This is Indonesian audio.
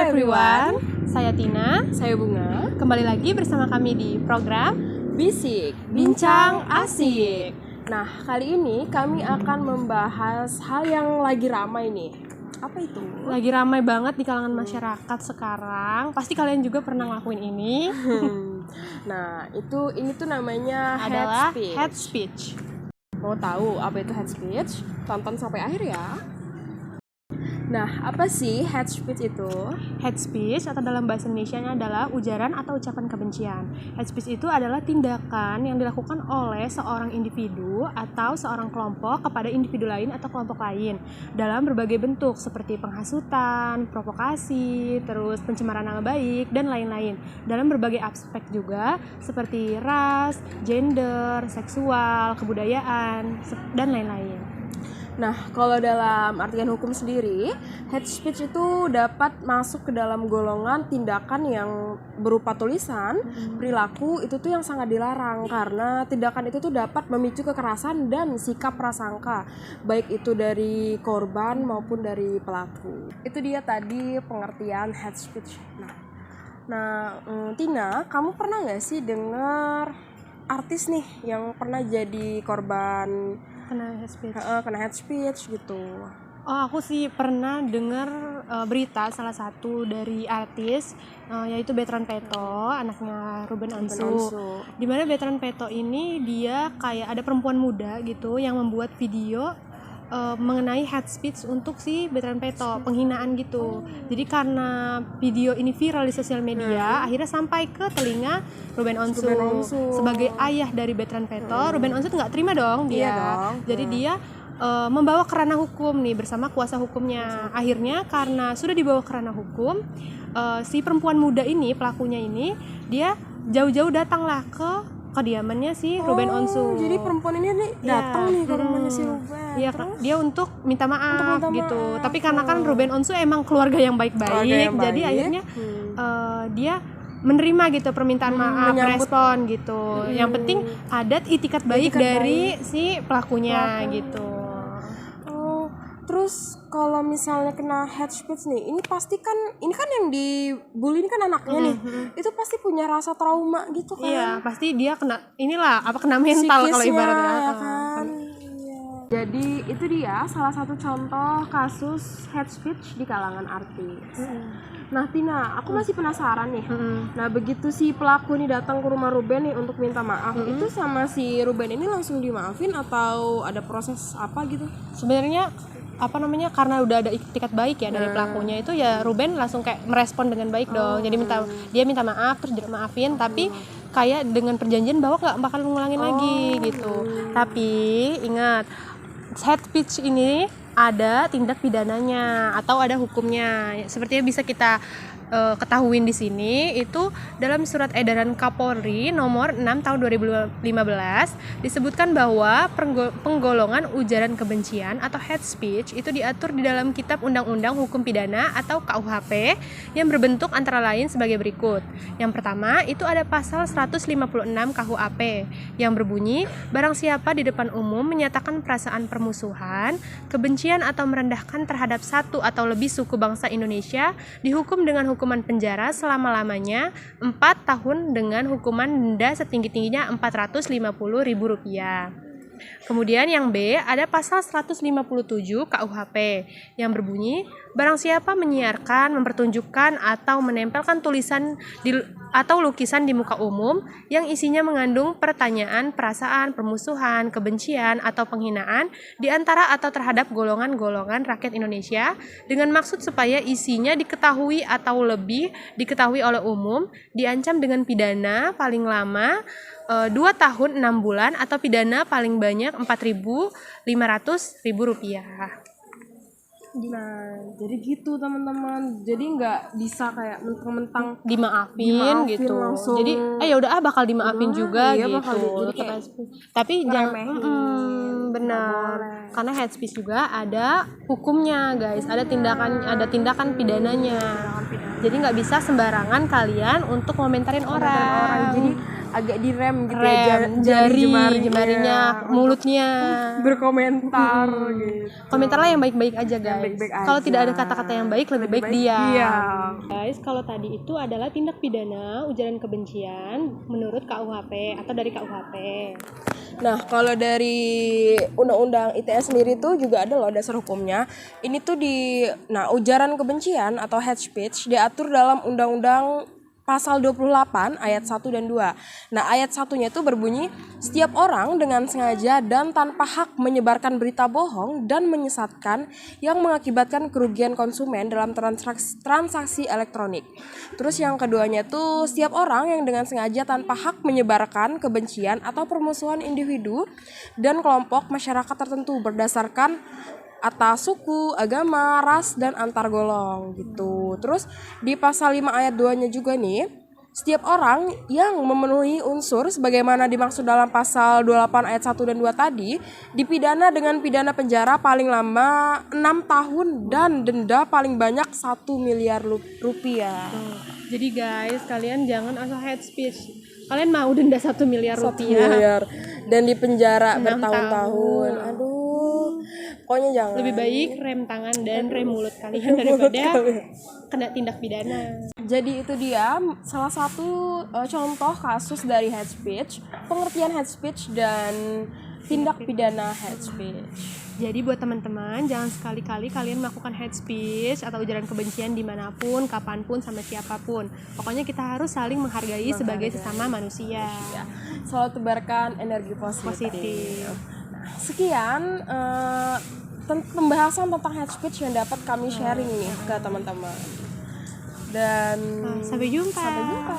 everyone, saya Tina. saya Bunga. Kembali lagi bersama kami di program Bisik, Bincang Asik. Nah, kali ini kami akan membahas hal yang lagi ramai nih. Apa itu? Lagi ramai banget di kalangan masyarakat sekarang. Pasti kalian juga pernah ngelakuin ini. Nah, ini tuh namanya Adalah head head speech. speech. Mau tahu apa itu head speech? Tonton sampai akhir ya. Nah, apa sih head speech itu? Head speech atau dalam bahasa Indonesianya adalah ujaran atau ucapan kebencian. Head speech itu adalah tindakan yang dilakukan oleh seorang individu atau seorang kelompok kepada individu lain atau kelompok lain dalam berbagai bentuk seperti penghasutan, provokasi, terus pencemaran nama baik, dan lain-lain. Dalam berbagai aspek juga seperti ras, gender, seksual, kebudayaan, dan lain-lain. Nah, kalau dalam artian hukum sendiri, head speech itu dapat masuk ke dalam golongan tindakan yang berupa tulisan, perilaku itu tuh yang sangat dilarang karena tindakan itu tuh dapat memicu kekerasan dan sikap prasangka, baik itu dari korban maupun dari pelaku. Itu dia tadi pengertian head speech. Nah, Tina, kamu pernah nggak sih dengar artis nih yang pernah jadi korban Kena head speech. kena head speech gitu? Oh, aku sih pernah dengar berita salah satu dari artis yaitu Bertrand Peto, anaknya Ruben Onsu. Dimana Bertrand Peto ini dia kayak ada perempuan muda gitu yang membuat video mengenai head speech untuk si Bertrand Peto, penghinaan gitu. Jadi karena video ini viral di sosial media, akhirnya sampai ke telinga Ruben Onsu. Sebagai ayah dari Bertrand Peto, Ruben Onsu tuh nggak terima dong dia. Iya dong. Jadi dia membawa ke ranah hukum nih bersama kuasa hukumnya. Akhirnya karena sudah dibawa ke ranah hukum, si perempuan muda ini, pelakunya ini, dia jauh-jauh datanglah ke kediamannya si Ruben Onsu. Jadi perempuan ini datang nih ke rumahnya si Ruben. Iya, dia untuk minta maaf gitu. maaf. Tapi karena kan Ruben Onsu emang keluarga yang baik-baik, jadi akhirnya dia menerima gitu permintaan maaf, respon gitu. Yang penting ada itikat baik dari si pelakunya gitu. Terus kalau misalnya kena head speech nih, ini pasti kan, ini kan yang dibully ini kan anaknya nih, itu pasti punya rasa trauma gitu kan? Iya, pasti dia kena kena mental kalau ibaratnya. Ya kan? Iya. Jadi itu dia salah satu contoh kasus head speech di kalangan artis. Nah, Tina, aku masih penasaran nih. Nah, begitu si pelaku ini datang ke rumah Ruben nih untuk minta maaf, itu sama si Ruben ini langsung dimaafin atau ada proses apa gitu? Sebenarnya karena udah ada itikat baik ya dari pelakunya itu, ya Ruben langsung kayak merespon dengan baik dong. Jadi dia minta maaf, terus dia maafin, tapi kayak dengan perjanjian bahwa nggak bakal ngulangin lagi gitu. Tapi ingat, head speech ini ada tindak pidananya atau ada hukumnya. Sepertinya bisa kita ketahuin di sini itu dalam surat edaran Kapolri nomor 6 tahun 2015 disebutkan bahwa penggolongan ujaran kebencian atau hate speech itu diatur di dalam Kitab Undang-Undang Hukum Pidana atau KUHP yang berbentuk antara lain sebagai berikut. Yang pertama itu ada pasal 156 KUHP yang berbunyi, barang siapa di depan umum menyatakan perasaan permusuhan, kebencian atau merendahkan terhadap satu atau lebih suku bangsa Indonesia dihukum dengan hukuman penjara selama-lamanya 4 tahun dengan hukuman denda setinggi-tingginya Rp450.000. Kemudian yang B ada pasal 157 KUHP yang berbunyi, barang siapa menyiarkan, mempertunjukkan atau menempelkan tulisan atau lukisan di muka umum yang isinya mengandung pertanyaan, perasaan, permusuhan, kebencian atau penghinaan di antara atau terhadap golongan-golongan rakyat Indonesia dengan maksud supaya isinya diketahui atau lebih diketahui oleh umum, diancam dengan pidana paling lama 2 tahun 6 bulan atau pidana paling banyak Rp4.500.000. Nah, jadi gitu teman-teman. Jadi nggak bisa kayak mentang-mentang dimaafin gitu. Langsung. Jadi ya udah bakal dimaafin juga iya, gitu. Tapi jangan benar. Karena head speech juga ada hukumnya, guys. Ada tindakan pidananya. Jadi nggak bisa sembarangan kalian untuk komentarin orang. Jadi agak direm gitu Rem, ya, jarinya, mulutnya. Berkomentar gitu. Komentarlah yang baik-baik aja guys. baik-baik Kalau aja. tidak ada kata-kata yang baik, lebih baik diam. diam. Guys, kalau tadi itu adalah tindak pidana ujaran kebencian menurut KUHP atau dari KUHP. Nah, kalau dari Undang-Undang ITE sendiri tuh juga ada loh dasar hukumnya. Ini tuh ujaran kebencian atau hate speech diatur dalam Undang-Undang Pasal 28 ayat 1 dan 2. Nah, ayat satunya itu berbunyi, setiap orang dengan sengaja dan tanpa hak menyebarkan berita bohong dan menyesatkan yang mengakibatkan kerugian konsumen dalam transaksi elektronik. Terus yang keduanya tuh, setiap orang yang dengan sengaja tanpa hak menyebarkan kebencian atau permusuhan individu dan kelompok masyarakat tertentu berdasarkan atas suku, agama, ras, dan antar golong gitu. Terus di pasal 5 ayat 2-nya juga nih, setiap orang yang memenuhi unsur sebagaimana dimaksud dalam pasal 28 ayat 1 dan 2 tadi dipidana dengan pidana penjara paling lama 6 tahun dan denda paling banyak 1 miliar rupiah. Jadi guys, kalian jangan asal hate speech. Kalian mau denda 1 miliar 1 rupiah. miliar dan di penjara 6 bertahun-tahun. tahun. Aduh, pokoknya jangan. Lebih baik rem tangan dan rem mulut kalian daripada kena tindak pidana. Jadi itu dia salah satu contoh kasus dari hate speech, pengertian hate speech dan tindak pidana hate speech. Jadi buat teman-teman, jangan sekali-kali kalian melakukan hate speech atau ujaran kebencian dimanapun, kapanpun, sama siapapun. Pokoknya kita harus saling menghargai sebagai sesama manusia. Ya, selalu tebarkan energi positif. Positif. Sekian pembahasan tentang hate speech yang dapat kami sharing nih ke teman-teman. Dan Sampai jumpa. sampai jumpa.